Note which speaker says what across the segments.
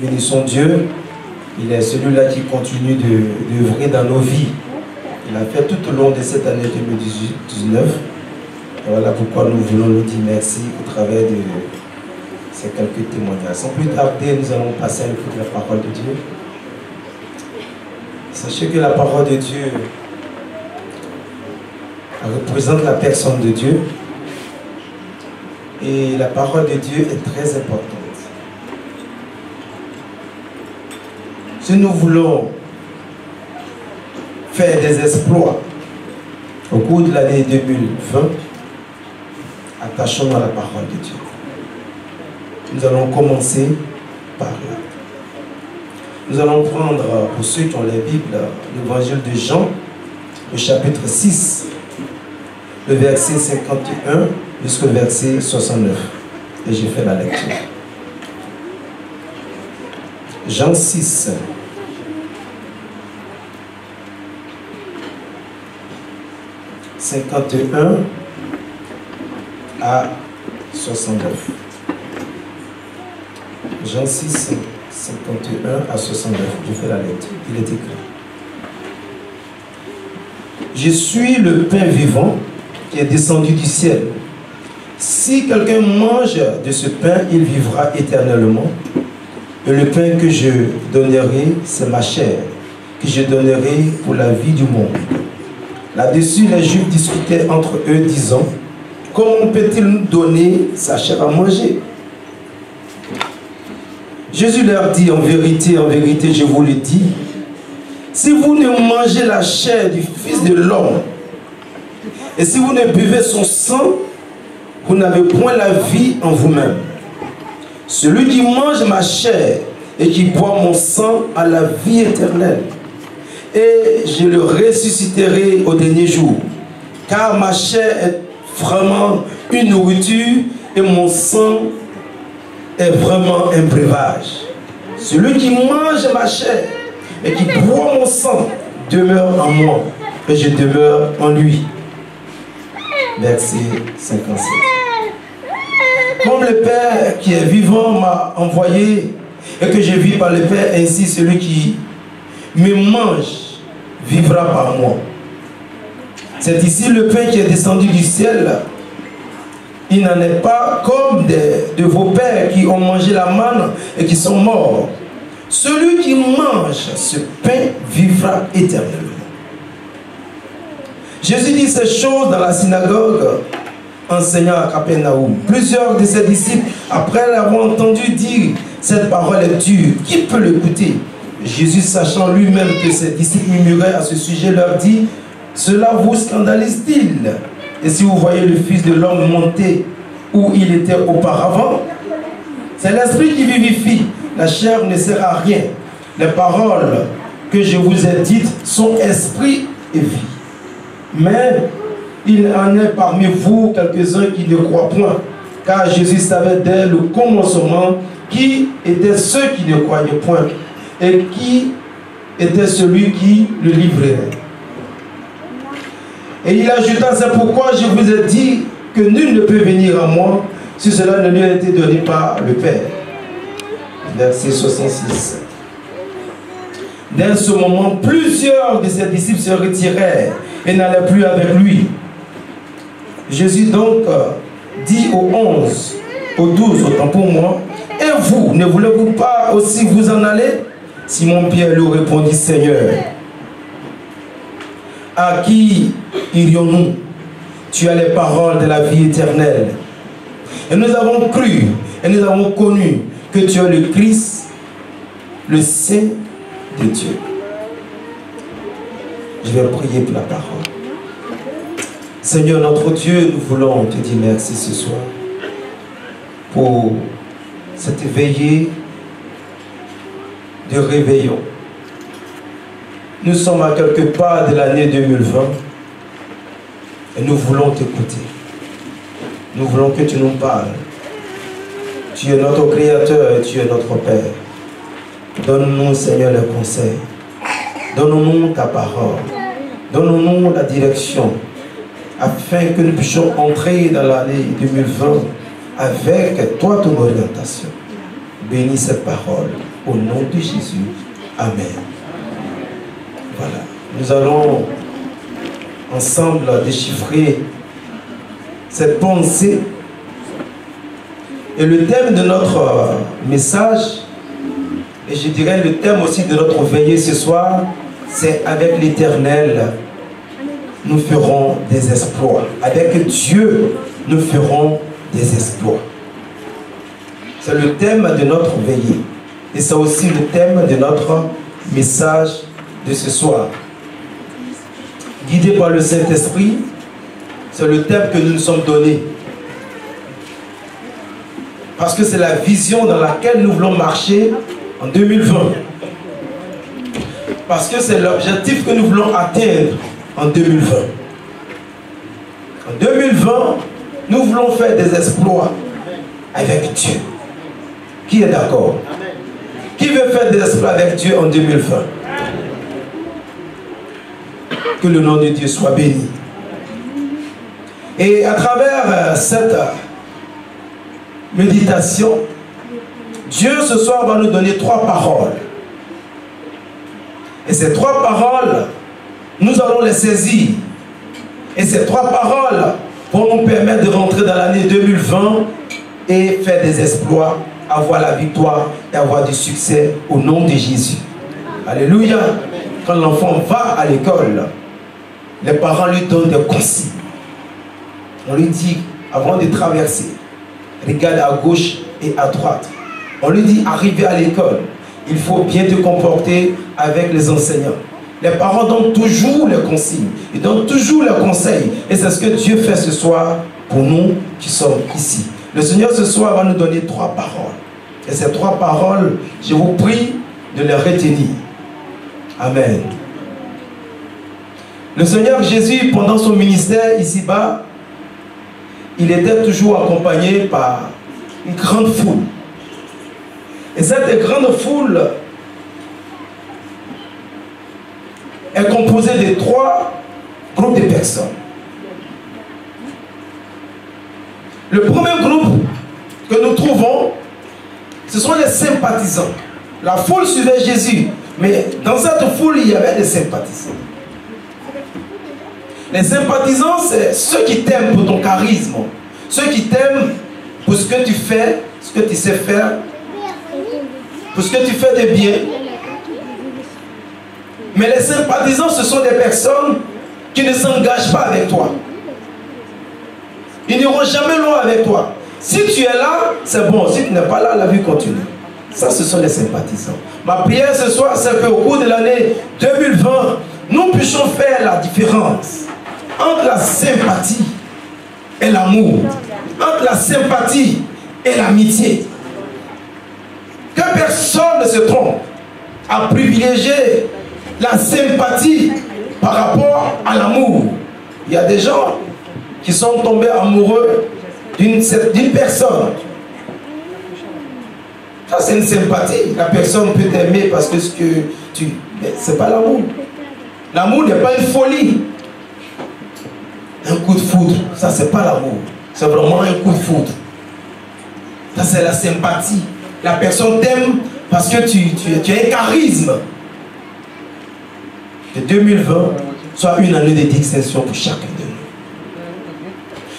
Speaker 1: bénissons Dieu. Il est celui-là qui continue d'œuvrer dans nos vies. Il a fait tout au long de cette année 2019. Et voilà pourquoi nous voulons nous dire merci au travers de ces quelques témoignages. Sans plus tarder, nous allons passer à l'écoute de la parole de Dieu. Sachez que la parole de Dieu représente la personne de Dieu. Et la parole de Dieu est très importante. Si nous voulons faire des exploits au cours de l'année 2020, attachons-nous à la parole de Dieu. Nous allons commencer par là. Nous allons prendre, pour ceux qui ont les Bibles, l'évangile de Jean, le chapitre 6, le verset 51 jusqu'au verset 69. Et j'ai fait la lecture. Jean 6. « 51 à 69. Jean 6, 51 à 69. Je fais la lecture. Il est écrit. Je suis le pain vivant qui est descendu du ciel. Si quelqu'un mange de ce pain, il vivra éternellement. Et le pain que je donnerai, c'est ma chair, que je donnerai pour la vie du monde. Là-dessus, les Juifs discutaient entre eux, disant, comment peut-il nous donner sa chair à manger? Jésus leur dit, en vérité, je vous le dis, si vous ne mangez la chair du Fils de l'homme, et si vous ne buvez son sang, vous n'avez point la vie en vous-même. Celui qui mange ma chair et qui boit mon sang a la vie éternelle. Et je le ressusciterai au dernier jour. Car ma chair est vraiment une nourriture et mon sang est vraiment un breuvage. Celui qui mange ma chair et qui boit mon sang demeure en moi et je demeure en lui. Verset 57. Comme le Père qui est vivant m'a envoyé et que je vis par le Père, ainsi celui qui me mange vivra par moi. C'est ici le pain qui est descendu du ciel. Il n'en est pas comme de vos pères qui ont mangé la manne et qui sont morts. Celui qui mange ce pain vivra éternellement. Jésus dit ces choses dans la synagogue, enseignant à Capernaum. Plusieurs de ses disciples, après l'avoir entendu dire cette parole est dure, qui peut l'écouter? Jésus, sachant lui-même que ses disciples murmuraient à ce sujet, leur dit, cela vous scandalise-t-il? Et si vous voyez le Fils de l'homme monter où il était auparavant, c'est l'esprit qui vivifie, la chair ne sert à rien. Les paroles que je vous ai dites sont esprit et vie. Mais il en est parmi vous quelques-uns qui ne croient point, car Jésus savait dès le commencement qui étaient ceux qui ne croyaient point et qui était celui qui le livrerait. Et il ajouta, c'est pourquoi je vous ai dit que nul ne peut venir à moi si cela ne lui a été donné par le Père. Verset 66. Dès ce moment, plusieurs de ses disciples se retirèrent et n'allaient plus avec lui. Jésus donc dit aux 11, aux 12, autant pour moi, et vous, ne voulez-vous pas aussi vous en aller? Simon-Pierre lui répondit, Seigneur, à qui irions-nous? Tu as les paroles de la vie éternelle. Et nous avons cru et nous avons connu que tu es le Christ, le Saint de Dieu. Je vais prier pour la parole. Seigneur notre Dieu, nous voulons te dire merci ce soir pour cette veillée de réveillon. Nous sommes à quelque part de l'année 2020 et nous voulons t'écouter. Nous voulons que tu nous parles. Tu es notre Créateur et tu es notre Père. Donne-nous, Seigneur, les conseils. Donne-nous ta parole. Donne-nous la direction afin que nous puissions entrer dans l'année 2020 avec toi, ton orientation. Bénis cette parole. Au nom de Jésus. Amen. Voilà. Nous allons ensemble déchiffrer cette pensée. Et le thème de notre message, et je dirais le thème aussi de notre veillée ce soir, c'est avec l'Éternel, nous ferons des exploits. Avec Dieu, nous ferons des exploits. C'est le thème de notre veillée. Et c'est aussi le thème de notre message de ce soir. Guidé par le Saint-Esprit, c'est le thème que nous nous sommes donnés. Parce que c'est la vision dans laquelle nous voulons marcher en 2020. Parce que c'est l'objectif que nous voulons atteindre en 2020. En 2020, nous voulons faire des exploits avec Dieu. Qui est d'accord? Qui veut faire des exploits avec Dieu en 2020? Que le nom de Dieu soit béni. Et à travers cette méditation, Dieu ce soir va nous donner 3 paroles. Et ces 3 paroles, nous allons les saisir. Et ces 3 paroles vont nous permettre de rentrer dans l'année 2020 et faire des exploits, avoir la victoire et avoir du succès au nom de Jésus. Alléluia. Quand l'enfant va à l'école, les parents lui donnent des consignes. On lui dit, avant de traverser, regarde à gauche et à droite. On lui dit, arrivé à l'école, il faut bien te comporter avec les enseignants. Les parents donnent toujours les consignes, ils donnent toujours les conseils. Et c'est ce que Dieu fait ce soir pour nous qui sommes ici. Le Seigneur ce soir va nous donner 3 paroles. Et ces 3 paroles, je vous prie de les retenir. Amen. Le Seigneur Jésus, pendant son ministère ici-bas, il était toujours accompagné par une grande foule. Et cette grande foule est composée de 3 groupes de personnes. Le premier groupe que nous trouvons, ce sont les sympathisants. La foule suivait Jésus, mais dans cette foule, il y avait des sympathisants. Les sympathisants, c'est ceux qui t'aiment pour ton charisme, ceux qui t'aiment pour ce que tu fais, ce que tu sais faire, pour ce que tu fais de bien. Mais les sympathisants, ce sont des personnes qui ne s'engagent pas avec toi. Ils n'iront jamais loin avec toi. Si tu es là, c'est bon. Si tu n'es pas là, la vie continue. Ça, ce sont les sympathisants. Ma prière ce soir, c'est qu'au cours de l'année 2020, nous puissions faire la différence entre la sympathie et l'amour, entre la sympathie et l'amitié. Que personne ne se trompe à privilégier la sympathie par rapport à l'amour. Il y a des gens qui sont tombés amoureux d'une personne. Ça, c'est une sympathie. La personne peut t'aimer parce que ce que tu... Mais ce n'est pas l'amour. L'amour n'est pas une folie. Un coup de foudre, ça, c'est pas l'amour. C'est vraiment un coup de foudre. Ça, c'est la sympathie. La personne t'aime parce que tu as un charisme. Que 2020 soit une année de distinction pour chacun de nous.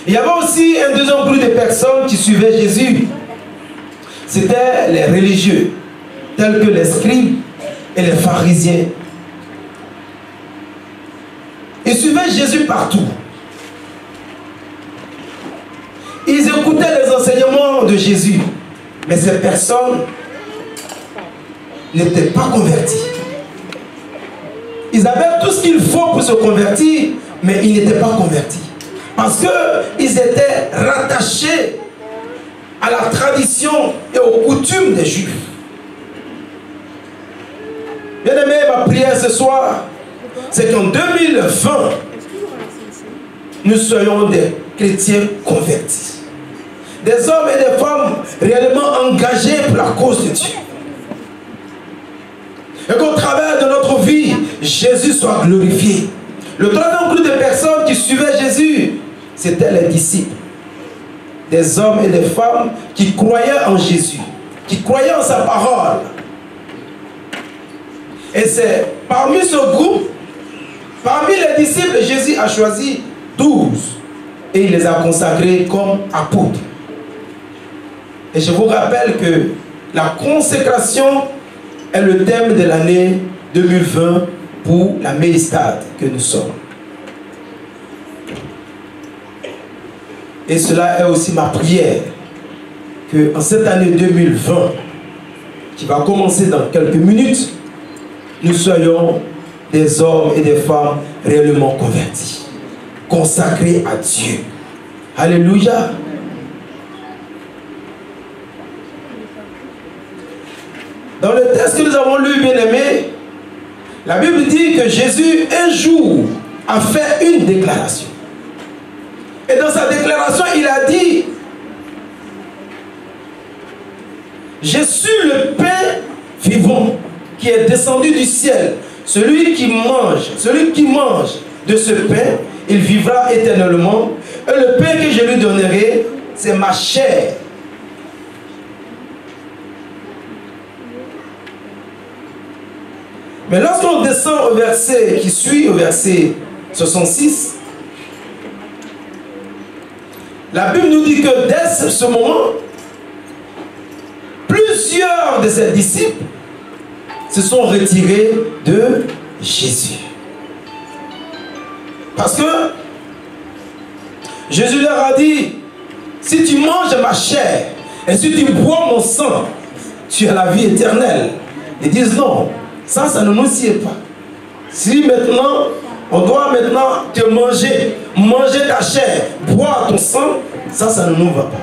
Speaker 1: Il y avait aussi un deuxième groupe de personnes qui suivaient Jésus. C'était les religieux, tels que les scribes et les pharisiens. Ils suivaient Jésus partout. Ils écoutaient les enseignements de Jésus. Mais ces personnes n'étaient pas converties. Ils avaient tout ce qu'il faut pour se convertir, mais ils n'étaient pas convertis. Parce qu'ils étaient rattachés à la tradition et aux coutumes des Juifs. Bien-aimé, ma prière ce soir, c'est qu'en 2020, nous soyons des chrétiens convertis. Des hommes et des femmes réellement engagés pour la cause de Dieu. Et qu'au travers de notre vie, Jésus soit glorifié. Le troisième groupe de personnes qui suivaient Jésus, c'était les disciples. Des hommes et des femmes qui croyaient en Jésus, qui croyaient en sa parole. Et c'est parmi ce groupe, parmi les disciples, Jésus a choisi 12 et il les a consacrés comme apôtres. Et je vous rappelle que la consécration est le thème de l'année 2020 pour la Mélistade que nous sommes. Et cela est aussi ma prière, que en cette année 2020, qui va commencer dans quelques minutes, nous soyons des hommes et des femmes réellement convertis, consacrés à Dieu. Alléluia. Dans le texte que nous avons lu, bien-aimé, la Bible dit que Jésus, un jour, a fait une déclaration. Et dans sa déclaration, il a dit: je suis le pain vivant qui est descendu du ciel. Celui qui mange de ce pain, il vivra éternellement. Et le pain que je lui donnerai, c'est ma chair. Mais lorsqu'on descend au verset qui suit, au verset 66, la Bible nous dit que dès ce moment, plusieurs de ses disciples se sont retirés de Jésus. Parce que Jésus leur a dit: si tu manges ma chair et si tu bois mon sang, tu as la vie éternelle. Ils disent non, ça ne nous sied pas. Si maintenant, on doit maintenant te manger ta chair, boire ton sang, ça ne nous va pas.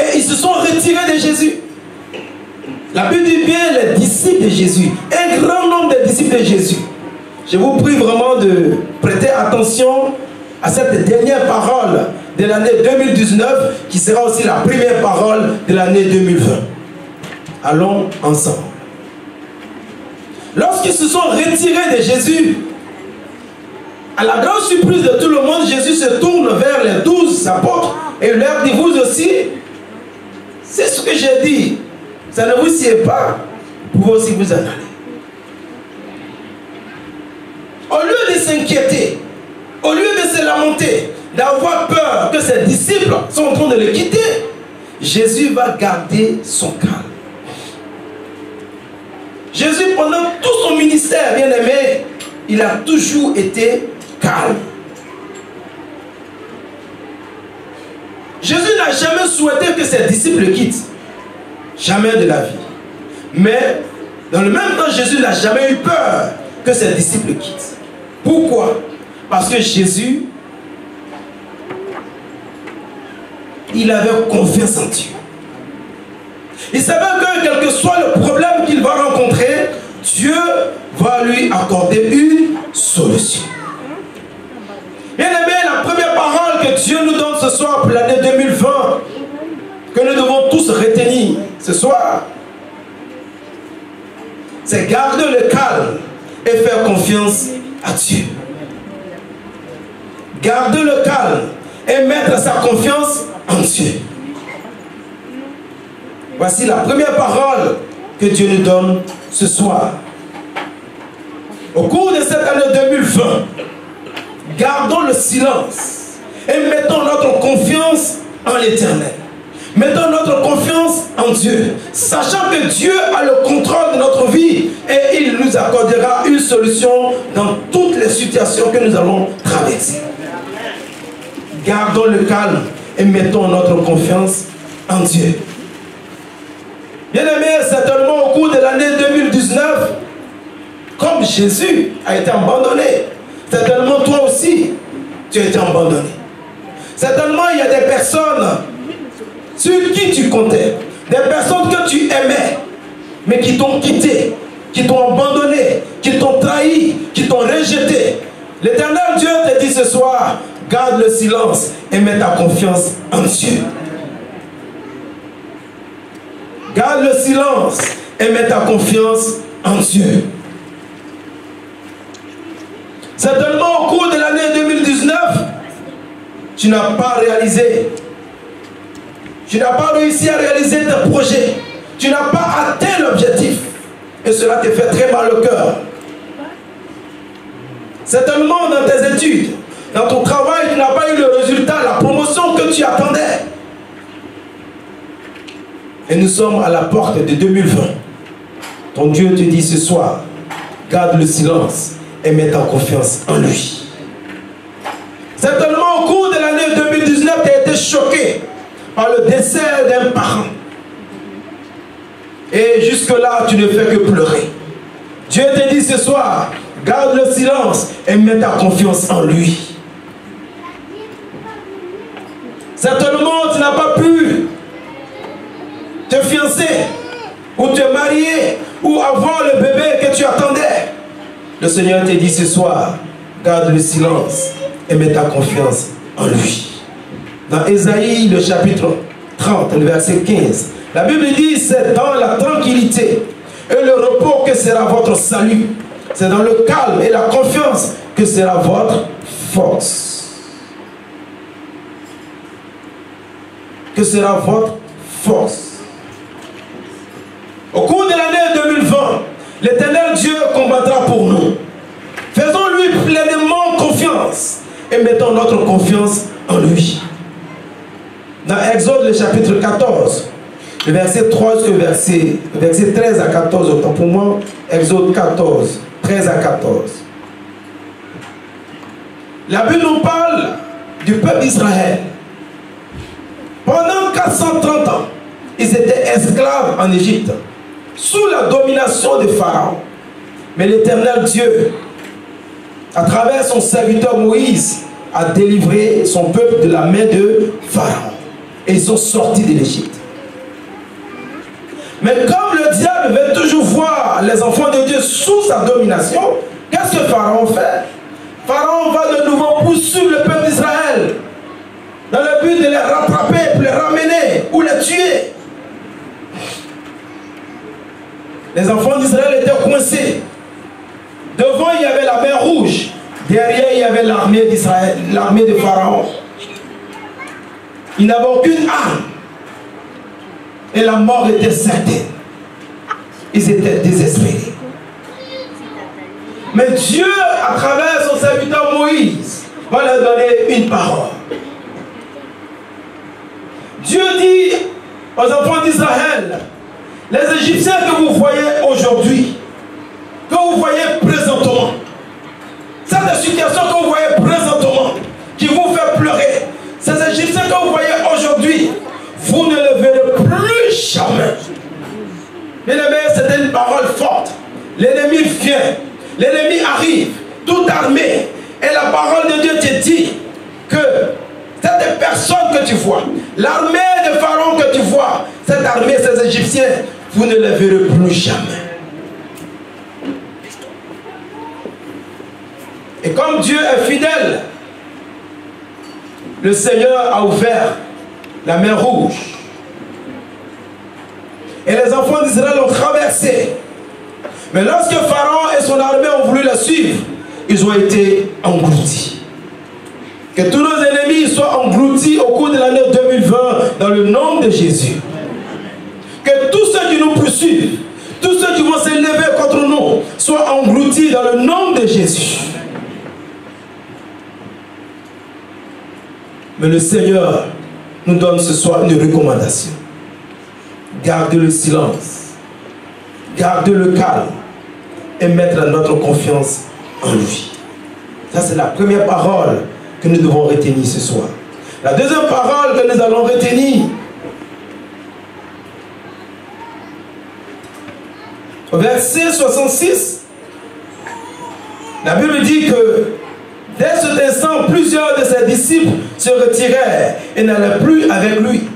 Speaker 1: Et ils se sont retirés de Jésus. La Bible dit bien les disciples de Jésus, un grand nombre de disciples de Jésus. Je vous prie vraiment de prêter attention à cette dernière parole de l'année 2019 qui sera aussi la première parole de l'année 2020. Allons ensemble. Lorsqu'ils se sont retirés de Jésus, à la grande surprise de tout le monde, Jésus se tourne vers les 12 apôtres et leur dit: vous aussi, c'est ce que j'ai dit, ça ne vous sied pas, vous pouvez aussi vous en aller. Au lieu de s'inquiéter, au lieu de se lamenter, d'avoir peur que ses disciples sont en train de le quitter, Jésus va garder son calme. Jésus, pendant tout son ministère, bien aimé, il a toujours été calme. Jésus n'a jamais souhaité que ses disciples le quittent. Jamais de la vie. Mais, dans le même temps, Jésus n'a jamais eu peur que ses disciples le quittent. Pourquoi? Parce que Jésus, il avait confiance en Dieu. Il savait que quel que soit le problème qu'il va rencontrer, Dieu va lui accorder une solution. Bien aimé, la première parole que Dieu nous donne ce soir pour l'année 2020, que nous devons tous retenir ce soir, c'est garder le calme et faire confiance à Dieu. Garder le calme et mettre sa confiance en Dieu. Voici la première parole que Dieu nous donne ce soir. Au cours de cette année 2020, gardons le silence et mettons notre confiance en l'Éternel. Mettons notre confiance en Dieu, sachant que Dieu a le contrôle de notre vie et il nous accordera une solution dans toutes les situations que nous allons traverser. Gardons le calme et mettons notre confiance en Dieu. Bien-aimés, certainement au cours de l'année 2019, comme Jésus a été abandonné, certainement toi aussi, tu as été abandonné. Certainement, il y a des personnes sur qui tu comptais, des personnes que tu aimais, mais qui t'ont quitté, qui t'ont abandonné, qui t'ont trahi, qui t'ont rejeté. L'Éternel Dieu te dit ce soir, garde le silence et mets ta confiance en Dieu. Garde le silence et mets ta confiance en Dieu. Certainement au cours de l'année 2019, tu n'as pas réalisé, tu n'as pas réussi à réaliser tes projets. tu n'as pas atteint l'objectif. Et cela te fait très mal au cœur. Certainement dans tes études, dans ton travail, tu n'as pas eu le résultat, la promotion que tu attendais. Et nous sommes à la porte de 2020. Ton Dieu te dit ce soir, garde le silence et mets ta confiance en lui. Certainement au cours de l'année 2019, tu as été choqué par le décès d'un parent. Et jusque-là, tu ne fais que pleurer. Dieu te dit ce soir, garde le silence et mets ta confiance en lui. Certainement, tu n'as pas pu te fiancer, ou te marier, ou avoir le bébé que tu attendais. Le Seigneur te dit ce soir, garde le silence et mets ta confiance en lui. Dans Ésaïe, le chapitre 30, le verset 15, la Bible dit, c'est dans la tranquillité et le repos que sera votre salut. C'est dans le calme et la confiance que sera votre force. Que sera votre force. Au cours de l'année 2020, l'Éternel Dieu combattra pour nous. Faisons-lui pleinement confiance et mettons notre confiance en lui. Dans Exode, le chapitre 14, le verset 3 jusqu'au verset 13 à 14, autant pour moi, Exode 14, 13 à 14. La Bible nous parle du peuple d'Israël. Pendant 430 ans, ils étaient esclaves en Égypte, sous la domination de Pharaon. Mais l'Éternel Dieu, à travers son serviteur Moïse, a délivré son peuple de la main de Pharaon. Et ils sont sortis de l'Égypte. Mais comme le diable veut toujours voir les enfants de Dieu sous sa domination, qu'est-ce que Pharaon fait? Pharaon va de nouveau poursuivre le peuple d'Israël dans le but de les rattraper, pour les ramener ou les tuer. Les enfants d'Israël étaient coincés. Devant, il y avait la mer Rouge. Derrière, il y avait l'armée d'Israël, l'armée de Pharaon. Ils n'avaient aucune arme. Et la mort était certaine. Ils étaient désespérés. Mais Dieu, à travers son serviteur Moïse, va leur donner une parole. Dieu dit aux enfants d'Israël, les Égyptiens que vous voyez aujourd'hui, que vous voyez présentement, cette situation que vous voyez présentement, qui vous fait pleurer, ces Égyptiens que vous voyez aujourd'hui, vous ne le verrez plus jamais. Bien-aimés, c'était une parole forte. L'ennemi vient, l'ennemi arrive, tout armé. Et la parole de Dieu te dit que cette personne que tu vois, l'armée de Pharaon que tu vois, cette armée, ces Égyptiens, vous ne les verrez plus jamais. Et comme Dieu est fidèle, le Seigneur a ouvert la mer Rouge. Et les enfants d'Israël ont traversé. Mais lorsque Pharaon et son armée ont voulu la suivre, ils ont été engloutis. Que tous nos ennemis soient engloutis au cours de l'année 2020 dans le nom de Jésus. Que tous ceux qui nous poursuivent, tous ceux qui vont s'élever contre nous, soient engloutis dans le nom de Jésus. Mais le Seigneur nous donne ce soir une recommandation. Gardez le silence, gardez le calme et mettre notre confiance en lui. Ça, c'est la première parole que nous devons retenir ce soir. La deuxième parole que nous allons retenir, au verset 66, la Bible dit que dès cet instant, plusieurs de ses disciples se retirèrent et n'allaient plus avec lui.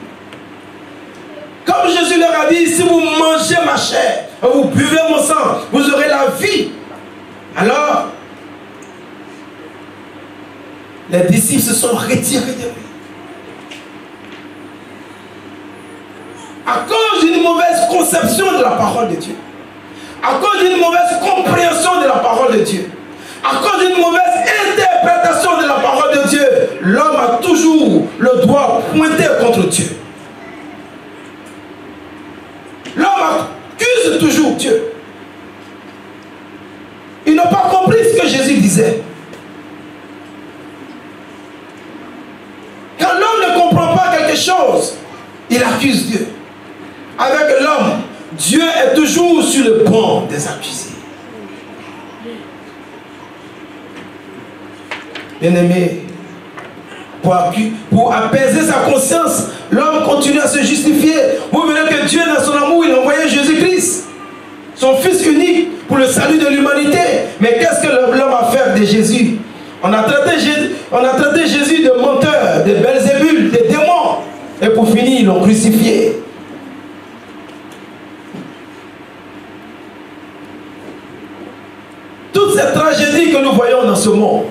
Speaker 1: Comme Jésus leur a dit, si vous mangez ma chair, vous buvez mon sang, vous aurez la vie. Alors, les disciples se sont retirés de lui. À cause d'une mauvaise conception de la parole de Dieu. À cause d'une mauvaise compréhension de la parole de Dieu. À cause d'une mauvaise interprétation de la parole de Dieu, l'homme a toujours le doigt pointé contre Dieu. L'homme chose, il accuse Dieu. Avec l'homme, Dieu est toujours sur le banc des accusés. Bien-aimé, pour apaiser sa conscience, l'homme continue à se justifier. Vous verrez que Dieu, dans son amour, il a envoyé Jésus-Christ, son Fils unique, pour le salut de l'humanité. Mais qu'est-ce que l'homme a fait de Jésus? On a traité Jésus de menteur, de Belzébul, de démon. Et pour finir, ils l'ont crucifié. Toutes ces tragédies que nous voyons dans ce monde,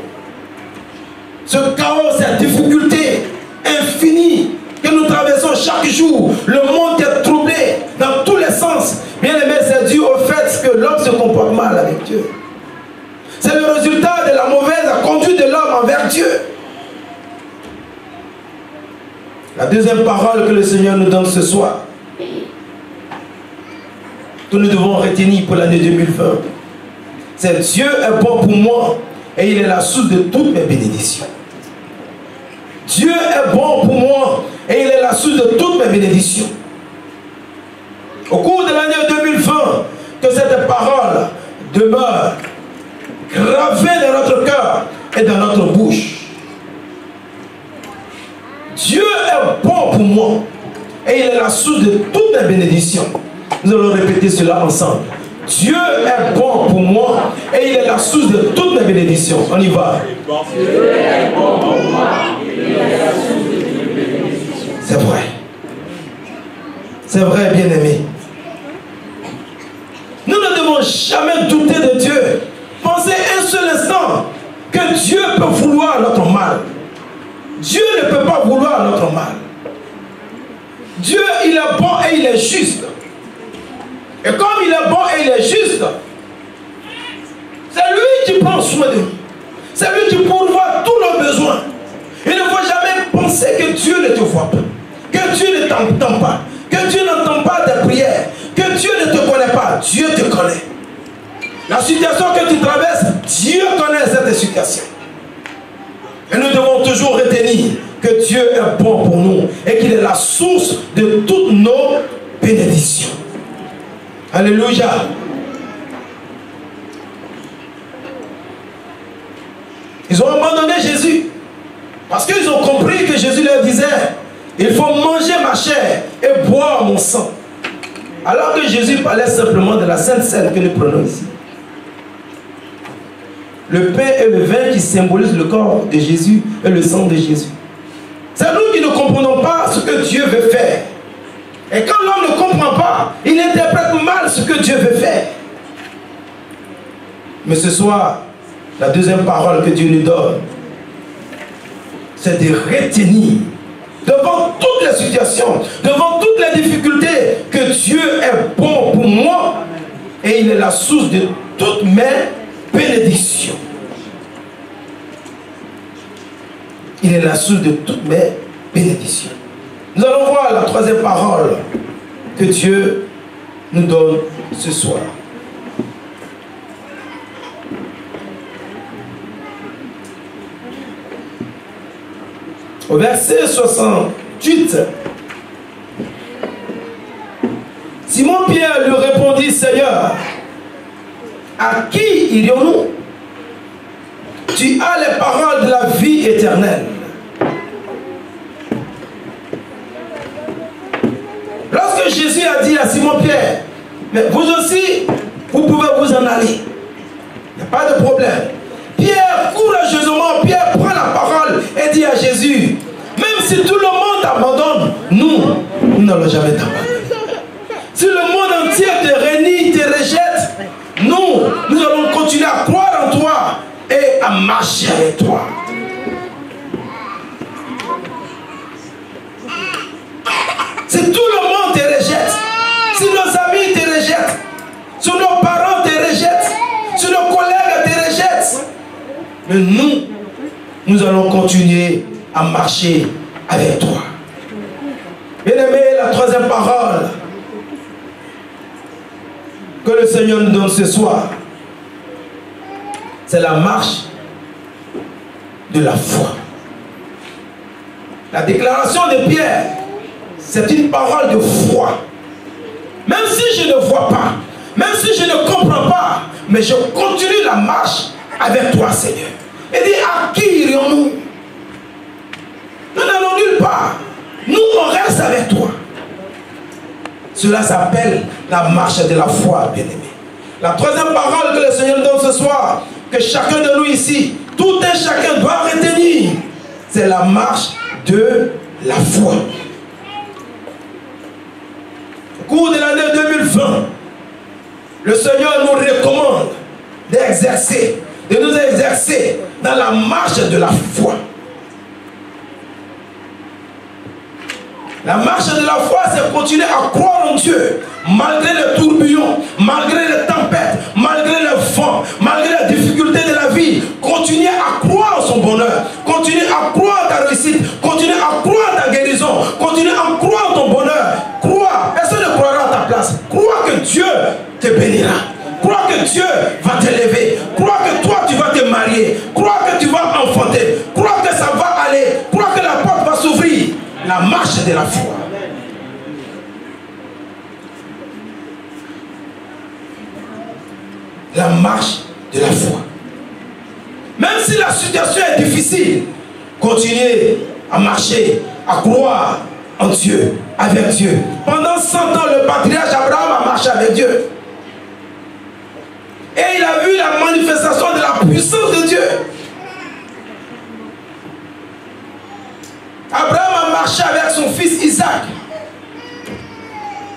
Speaker 1: ce chaos, cette difficulté infinie que nous traversons chaque jour, le monde est troublé dans tous les sens. Bien aimé, c'est dû au fait que l'homme se comporte mal avec Dieu. C'est le résultat de la mauvaise conduite de l'homme envers Dieu. La deuxième parole que le Seigneur nous donne ce soir, que nous devons retenir pour l'année 2020, c'est Dieu est bon pour moi et il est la source de toutes mes bénédictions. Dieu est bon pour moi et il est la source de toutes mes bénédictions. Au cours de l'année 2020, que cette parole demeure gravée dans notre cœur et dans notre bouche. Dieu est bon pour moi et il est la source de toutes mes bénédictions. Nous allons répéter cela ensemble. Dieu est bon pour moi et il est la source de toutes mes bénédictions. On y va. Dieu est bon pour moi et il est la source de toutes mes bénédictions. C'est vrai. C'est vrai, bien-aimé. Nous ne devons jamais douter de Dieu. Pensez un seul instant que Dieu peut vouloir notre mal. Dieu ne peut pas vouloir notre mal. Dieu, il est bon et il est juste. Et comme il est bon et il est juste, c'est lui qui prend soin de nous. C'est lui qui pourvoit tous nos besoins. Il ne faut jamais penser que Dieu ne te voit pas, que Dieu ne t'entend pas, que Dieu n'entend pas tes prières, que Dieu ne te connaît pas. Dieu te connaît. La situation que tu traverses, Dieu connaît cette situation. Et nous devons toujours retenir que Dieu est bon pour nous et qu'il est la source de toutes nos bénédictions. Alléluia. Ils ont abandonné Jésus parce qu'ils ont compris que Jésus leur disait: il faut manger ma chair et boire mon sang. Alors que Jésus parlait simplement de la Sainte Seine que nous prenons ici. Le pain et le vin qui symbolisent le corps de Jésus et le sang de Jésus. C'est nous qui ne comprenons pas ce que Dieu veut faire. Et quand l'homme ne comprend pas, il interprète mal ce que Dieu veut faire. Mais ce soir, la deuxième parole que Dieu nous donne, c'est de retenir devant toutes les situations, devant toutes les difficultés, que Dieu est bon pour moi et il est la source de toutes mes bénédictions. Il est la source de toutes mes bénédictions. Nous allons voir la troisième parole que Dieu nous donne ce soir. Au verset 68, Simon-Pierre lui répondit: Seigneur, à qui irions-nous? Tu as les paroles de la vie éternelle. Lorsque Jésus a dit à Simon-Pierre: mais vous aussi, vous pouvez vous en aller, il n'y a pas de problème. Pierre, courageusement, Pierre prend la parole et dit à Jésus: même si tout le monde t'abandonne, nous n'allons jamais t'abandonner. Si le monde entier te renie, te rejette, nous allons continuer à croire en toi et à marcher avec toi. Si tout le monde te rejette, si nos amis te rejettent, si nos parents te rejettent, si nos collègues te rejettent, mais nous allons continuer à marcher avec toi. Bien-aimé, la troisième parole que le Seigneur nous donne ce soir, c'est la marche de la foi. La déclaration de Pierre, c'est une parole de foi. Même si je ne vois pas, même si je ne comprends pas, mais je continue la marche avec toi, Seigneur. Et dit, à qui irions-nous? Nous n'allons nulle part. Nous, on reste avec toi. Cela s'appelle la marche de la foi, bien-aimé. La troisième parole que le Seigneur donne ce soir, que chacun de nous ici, tout un chacun doit retenir, c'est la marche de la foi. Au cours de l'année 2020, le Seigneur nous recommande d'exercer, de nous exercer dans la marche de la foi. La marche de la foi, c'est continuer à croire en Dieu, malgré les tourbillons, malgré les tempêtes, malgré le vent, malgré les difficultés de la vie. Continuer à croire en son bonheur, continuer à croire en ta réussite, continuer à croire en ta guérison, continuer à croire en ton bonheur. Crois, personne ne croira à ta place. Crois que Dieu te bénira. Crois que Dieu va t'élever. Crois que toi tu vas te marier. Crois que tu vas enfanter. Crois que ça va aller. Crois que la porte va s'ouvrir. La marche de la foi. La marche de la foi. Même si la situation est difficile, continuez à marcher, à croire en Dieu, avec Dieu. Pendant 100 ans, le patriarche Abraham a marché avec Dieu. Et il a vu la manifestation de la puissance de Dieu. Abraham a marché avec son fils Isaac.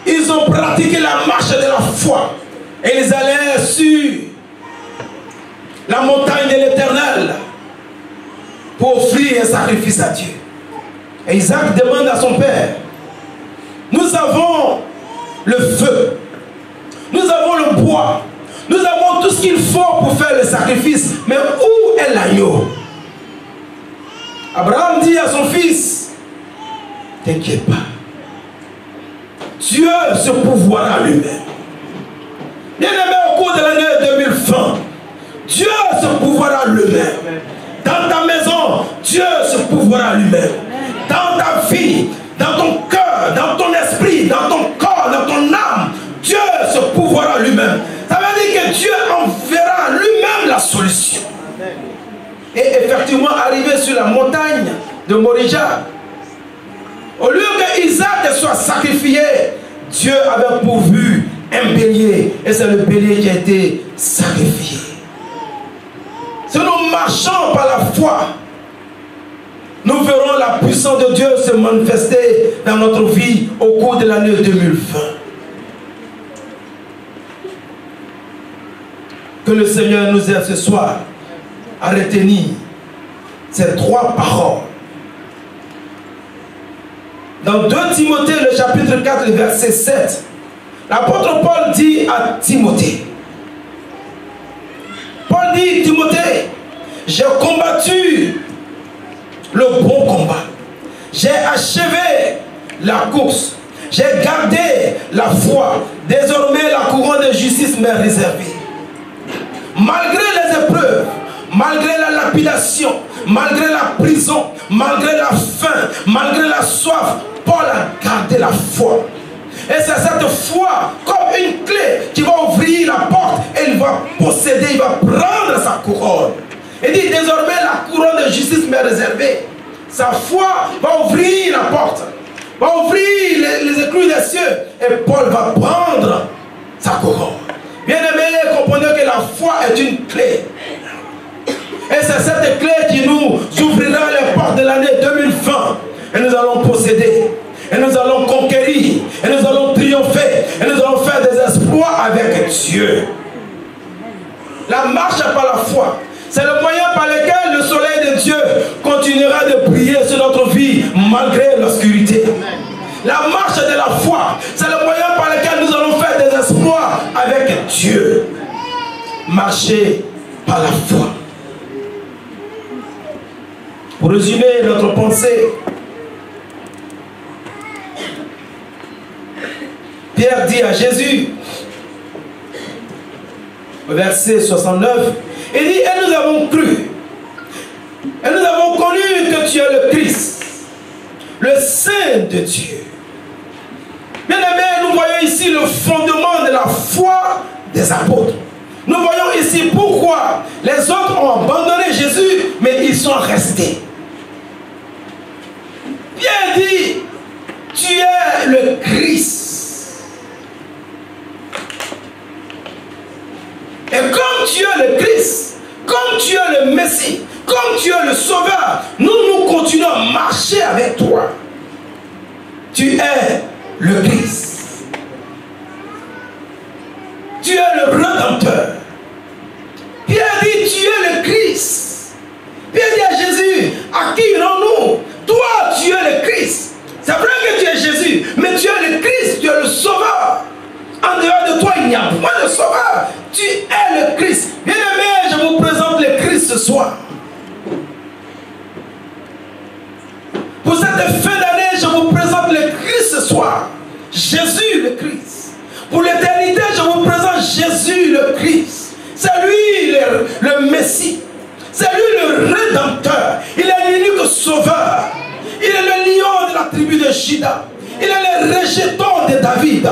Speaker 1: Ils ont pratiqué la marche de la foi. Et ils allaient sur la montagne de l'Éternel pour offrir un sacrifice à Dieu. Et Isaac demande à son père, nous avons le feu, nous avons le bois, nous avons tout ce qu'il faut pour faire le sacrifice, mais où est l'agneau? Abraham dit à son fils, t'inquiète pas, Dieu se pourvoira lui-même. Bien aimé, au cours de l'année 2020, Dieu se pourvoira lui-même. Dans ta maison, Dieu se pourvoira lui-même. Dans ta vie, dans ton cœur, dans ton esprit, dans ton corps, dans ton âme, Dieu se pourvoira lui-même. Ça veut dire que Dieu enverra lui-même la solution. Et effectivement, arrivé sur la montagne de Morija, au lieu que Isaac soit sacrifié, Dieu avait pourvu un bélier. Et c'est le bélier qui a été sacrifié. Si nous marchons par la foi, nous verrons la puissance de Dieu se manifester dans notre vie au cours de l'année 2020. Que le Seigneur nous aide ce soir à retenir ces trois paroles. Dans 2 Timothée, le chapitre 4, le verset 7, l'apôtre Paul dit à Timothée, Paul dit, Timothée, j'ai combattu le bon combat, j'ai achevé la course, j'ai gardé la foi, désormais la couronne de justice m'est réservée. Malgré les épreuves, malgré la lapidation, malgré la prison, malgré la faim, malgré la soif, Paul a gardé la foi. Et c'est cette foi comme une clé qui va ouvrir la porte et il va posséder, il va prendre sa couronne. Il dit désormais la couronne de justice m'est réservée. Sa foi va ouvrir la porte, va ouvrir les écluses des cieux et Paul va prendre sa couronne. Bien aimé, comprenez que la foi est une clé. Et c'est cette clé qui nous ouvrira les portes de l'année 2020. Et nous allons posséder. Et nous allons conquérir. Et nous allons triompher. Et nous allons faire des exploits avec Dieu. La marche par la foi, c'est le moyen par lequel le soleil de Dieu continuera de briller sur notre vie malgré l'obscurité. La marche de la foi, c'est le moyen par lequel nous allons faire des exploits avec Dieu. Marcher par la foi. Pour résumer notre pensée, Pierre dit à Jésus, verset 69, il dit, et nous avons cru, et nous avons connu que tu es le Christ, le Saint de Dieu. Bien aimé, nous voyons ici le fondement de la foi des apôtres. Nous voyons ici pourquoi les autres ont abandonné Jésus, mais ils sont restés. Pierre dit, tu es le Christ. Et comme tu es le Christ, comme tu es le Messie, comme tu es le Sauveur, nous continuons à marcher avec toi. Tu es le Christ. Tu es le Rédempteur. Pierre dit, tu es le Christ. Pierre dit à Jésus, à qui irons-nous? Toi, tu es le Christ. C'est vrai que tu es Jésus, mais tu es le Christ, tu es le Sauveur. En dehors de toi, il n'y a pas de Sauveur. Tu es le Christ. Bien aimé, je vous présente le Christ ce soir. Pour cette fin d'année, je vous présente le Christ ce soir. Jésus le Christ. Pour l'éternité, je vous présente Jésus le Christ. C'est lui le Messie. C'est lui le Rédempteur. Il est l'unique Sauveur. Il est le lion de la tribu de Juda. Il est le rejeton de David.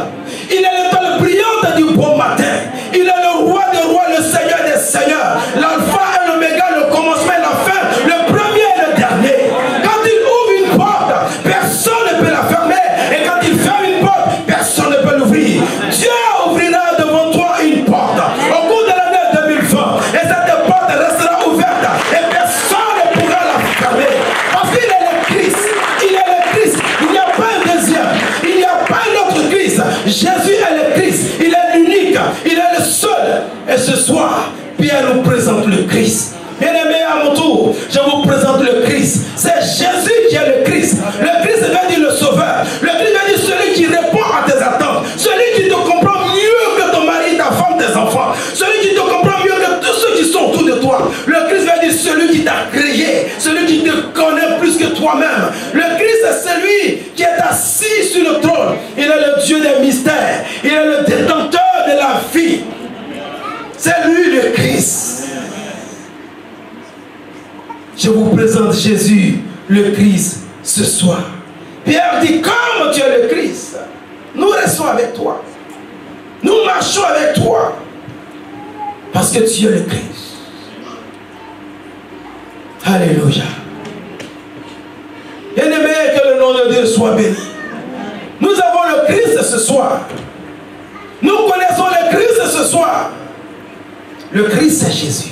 Speaker 1: Il est l'étoile brillante du bon matin. Il est le roi des rois, le Seigneur des seigneurs. L'alpha et l'oméga, le commencement et la fin, le premier et le dernier. Quand il ouvre une porte, personne ne peut la fermer. Et quand il ferme une porte, personne ne peut l'ouvrir. Dieu ouvrira devant toi une porte au cours de l'année 2020. Et cette porte restera ouverte. Et personne ne pourra la fermer. Parce qu'il est le Christ. Il est le Christ. Il n'y a pas un deuxième. Il n'y a pas un autre Christ. Jésus est le Christ. Il est l'unique. Il est le seul. Et ce soir, Pierre nous présente le Christ. Bien-aimé, à mon tour, je vous présente le Christ. C'est Jésus qui est le Christ. Le Christ veut dire le Sauveur. Le Christ veut dire celui qui répond à tes attentes. Celui qui te comprend mieux que ton mari, ta femme, tes enfants. Celui qui te comprend mieux que tous ceux qui sont autour de toi. Le Christ veut dire celui qui t'a créé. Celui qui te connaît plus que toi-même. Le Christ est celui qui est assis sur le trône. Il est le Dieu des mystères. Il est le détenteur de la vie. C'est lui le Christ. Je vous présente Jésus, le Christ, ce soir. Pierre dit, comme tu es le Christ, nous restons avec toi. Nous marchons avec toi. Parce que tu es le Christ. Alléluia. Bien-aimé, que le nom de Dieu soit béni. Nous avons le Christ ce soir. Nous connaissons le Christ ce soir. Le Christ, c'est Jésus.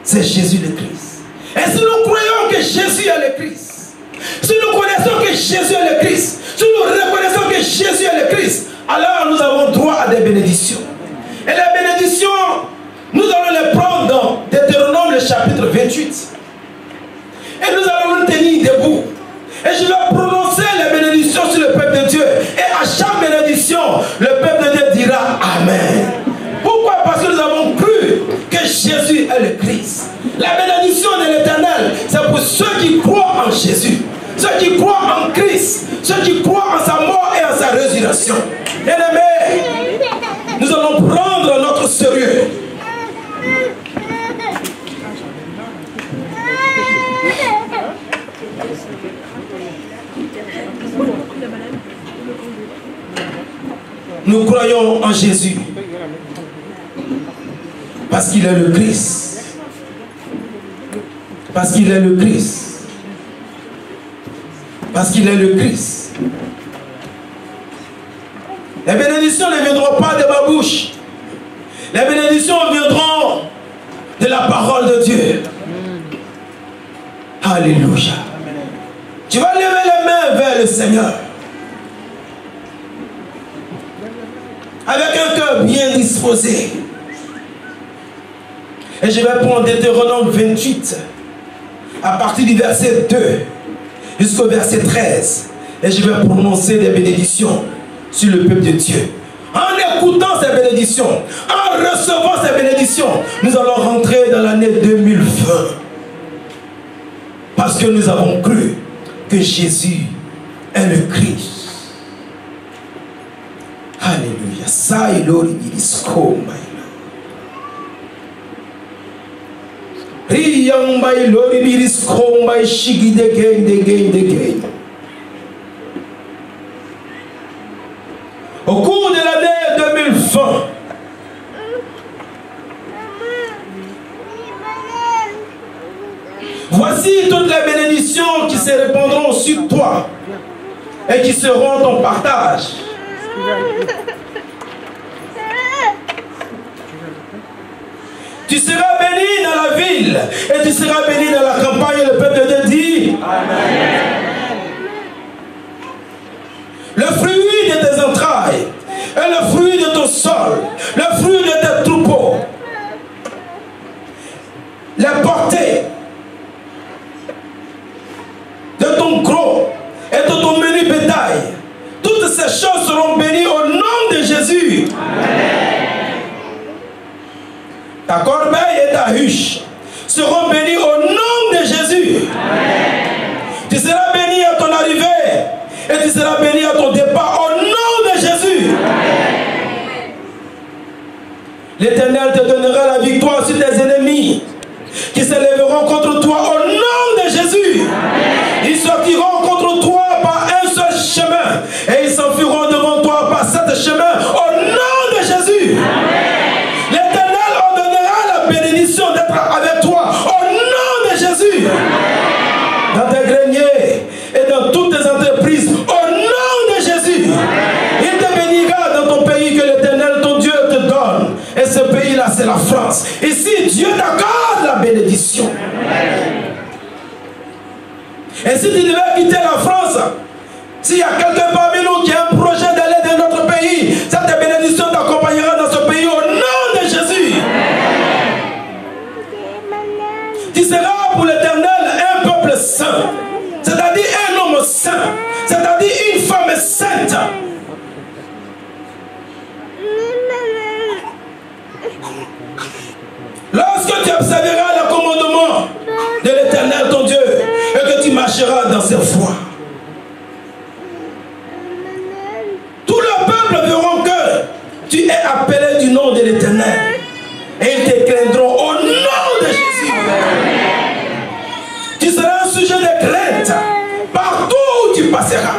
Speaker 1: C'est Jésus le Christ. Et si nous croyons que Jésus est le Christ, si nous connaissons que Jésus est le Christ, si nous reconnaissons que Jésus est le Christ, alors nous avons droit à des bénédictions. Et les bénédictions, nous allons les prendre dans Deutéronome, le chapitre 28. Et nous allons nous tenir debout. Et je vais prononcer les bénédictions sur le peuple de Dieu. Et à chaque bénédiction, le peuple de Dieu dira Amen. Pourquoi? Parce que nous avons cru que Jésus est le Christ. La bénédiction de l'Éternel, c'est pour ceux qui croient en Jésus, ceux qui croient en Christ, ceux qui croient en sa mort et en sa résurrection. Bien-aimés, nous allons prendre notre sérieux. Nous croyons en Jésus parce qu'il est le Christ. Parce qu'il est le Christ. Parce qu'il est le Christ. Les bénédictions ne viendront pas de ma bouche. Les bénédictions viendront de la parole de Dieu. Alléluia. Tu vas lever les mains vers le Seigneur. Avec un cœur bien disposé. Et je vais prendre Deutéronome 28. À partir du verset 2 jusqu'au verset 13. Et je vais prononcer des bénédictions sur le peuple de Dieu. En écoutant ces bénédictions, en recevant ces bénédictions, nous allons rentrer dans l'année 2020. Parce que nous avons cru que Jésus est le Christ. Alléluia. Ça est l'origine. Au cours de l'année 2020, voici toutes les bénédictions qui se répandront sur toi et qui seront ton partage. Tu seras béni dans la ville et tu seras béni dans la campagne. Le peuple de Dieu dit Amen. Le fruit de tes entrailles et le fruit de ton sol, le fruit de tes troupeaux, les portées de ton gros et de ton menu bétail, toutes ces choses seront bénies au nom de Jésus. Amen. Ta corbeille et ta huche seront bénies au nom de Jésus. Amen. Tu seras béni à ton arrivée et tu seras béni à ton départ au nom de Jésus. L'Éternel te donnera la victoire sur tes ennemis qui se lèveront contre toi au nom de Jésus. Amen. Ils sortiront contre toi par un seul chemin et ils s'enfuiront devant toi par sept chemins au nom de Jésus. L'Éternel ordonnera la bénédiction d'être avec toi au nom de Jésus. Amen. Dans tes greniers et dans toutes tes entreprises au nom de Jésus. Amen. Il te bénira dans ton pays que l'Éternel ton Dieu te donne. Et ce pays-là c'est la France. Ici Dieu t'accorde la bénédiction. Amen. Et si tu devais quitter la France, s'il y a quelqu'un parmi nous qui a un projet d'aller dans notre pays, cette bénédiction t'accompagnera dans ce pays au nom de Jésus. Tu seras pour l'Éternel un peuple saint, c'est-à-dire un homme saint, c'est-à-dire une femme sainte. Lorsque tu observeras le commandement de l'Éternel ton Dieu et que tu marcheras dans ses voies, tout le peuple verront que tu es appelé du nom de l'Éternel et ils te craindront au nom de Jésus. Tu seras un sujet de crainte partout où tu passeras.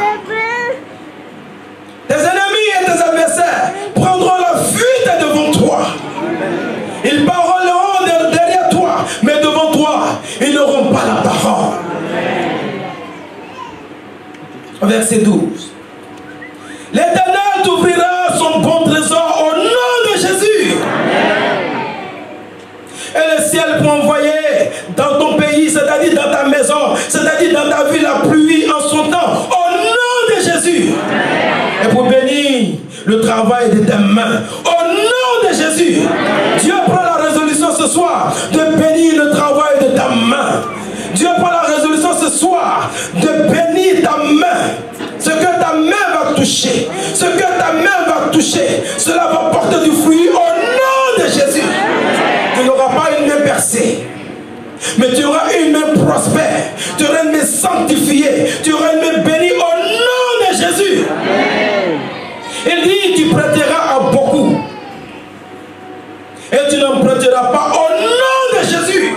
Speaker 1: Tes ennemis et tes adversaires prendront la fuite devant toi. Ils parleront derrière toi, mais devant toi, ils n'auront pas la parole. Verset 12. L'Éternel t'ouvrira son bon trésor au nom de Jésus. Et le ciel pour envoyer dans ton pays, c'est-à-dire dans ta maison, c'est-à-dire dans ta vie, la pluie en son temps, au nom de Jésus. Et pour bénir le travail de tes mains, au nom de Jésus. Dieu prend la résolution ce soir de bénir le travail de ta main. Dieu prend la résolution ce soir de bénir ta main. Ce que ta main va toucher, ce que ta main va toucher, cela va porter du fruit au nom de Jésus. Tu n'auras pas une main percée, mais tu auras une main prospère, tu auras une main sanctifiée, tu auras une main bénie au nom de Jésus. Il dit tu prêteras à beaucoup et tu n'en prêteras pas au nom de Jésus.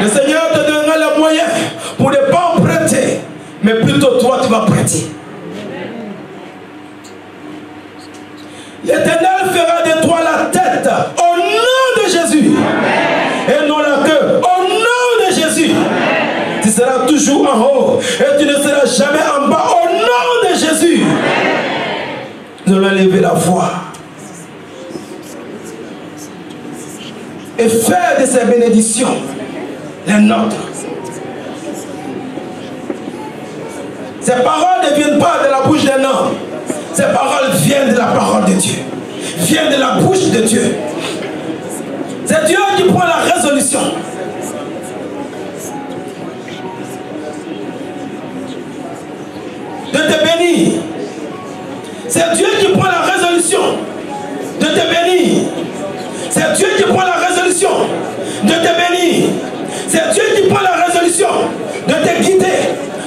Speaker 1: Le Seigneur te donnera les moyens pour ne pas en prêter, mais plutôt toi tu vas prêter. L'Éternel fera de toi la tête au nom de Jésus. Amen. Et non la queue au nom de Jésus. Amen. Tu seras toujours en haut et tu ne seras jamais en bas au nom de Jésus. Amen. Nous allons lever la voix et faire de ces bénédictions les nôtres. Ces paroles ne viennent pas de la bouche d'un homme. Ces paroles viennent de la parole de Dieu. Viennent de la bouche de Dieu. C'est Dieu qui prend la résolution. De te bénir. C'est Dieu qui prend la résolution de te bénir. C'est Dieu qui prend la résolution de te bénir. C'est Dieu qui prend la résolution de te guider,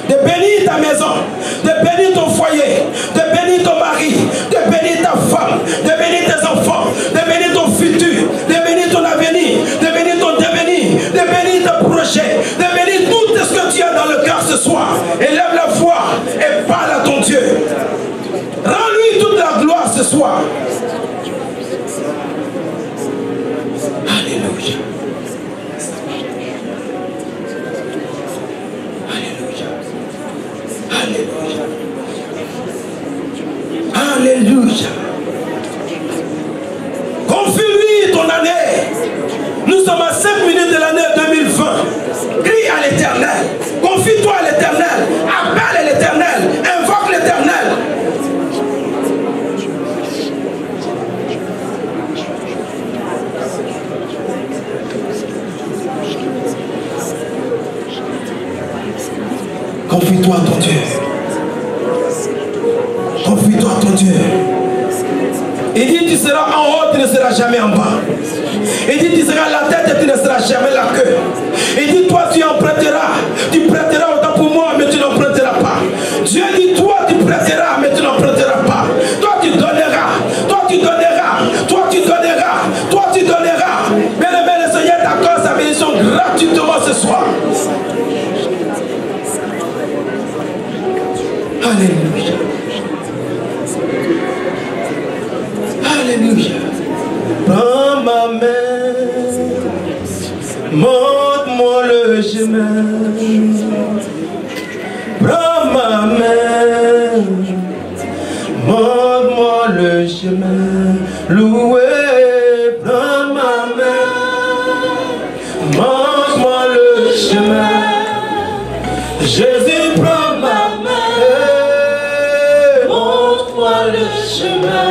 Speaker 1: de bénir ta maison, de bénir ton foyer, de bénir ton mari, de bénir ta femme, de bénir tes enfants, de bénir ton futur, de bénir ton avenir, de bénir ton devenir, Confie-toi à l'Éternel. Appelle l'Éternel. Invoque l'Éternel. Confie-toi à ton Dieu. Confie-toi à ton Dieu. Il dit tu seras en haut, tu ne seras jamais en bas. Il dit tu seras la tête et tu ne seras jamais la queue. Il dit toi tu emprunteras. Tu prêteras autant pour moi mais tu n'emprunteras pas. Dieu dit toi tu prêteras mais tu n'emprunteras pas. Toi tu donneras. Toi tu donneras. Toi tu donneras. Toi tu donneras. Bien aimé, le Seigneur t'accorde sa bénédiction gratuitement ce soir. Alléluia. Alléluia. Prends ma main, montre-moi le chemin. Prends ma main, montre-moi le chemin. Loué, prends ma main, montre-moi le chemin. Jésus, prends ma main, montre-moi le chemin.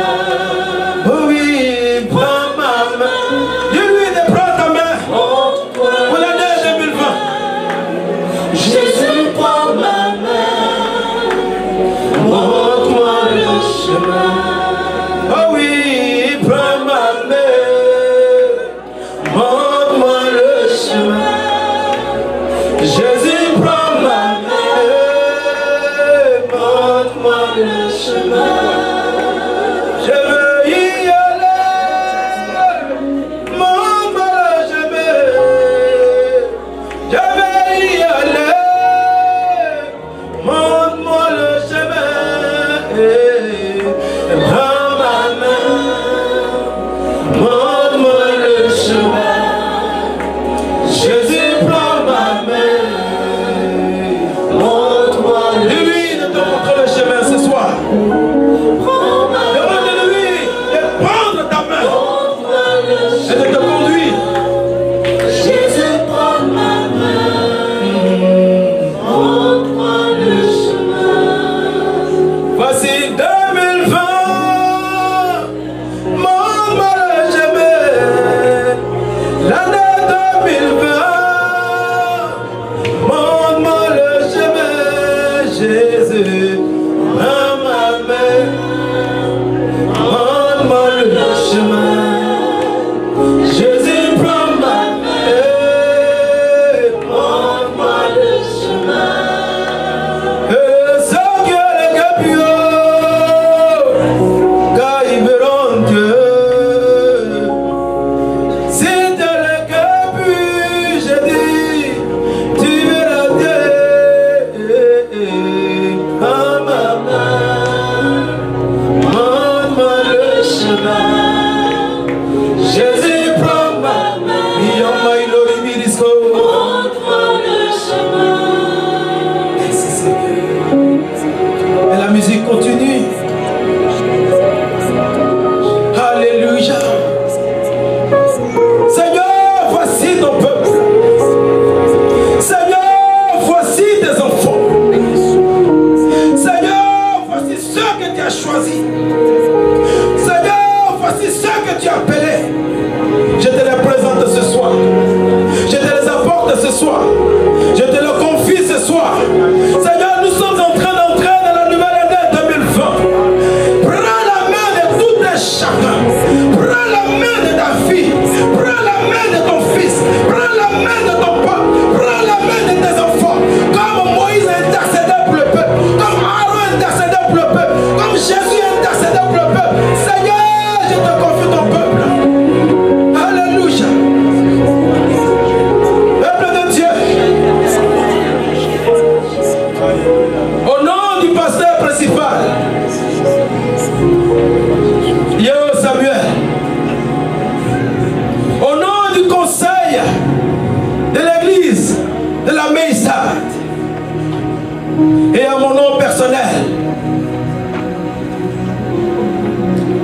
Speaker 1: Et à mon nom personnel,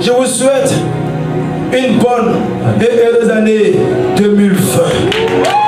Speaker 1: je vous souhaite une bonne et heureuse année 2020.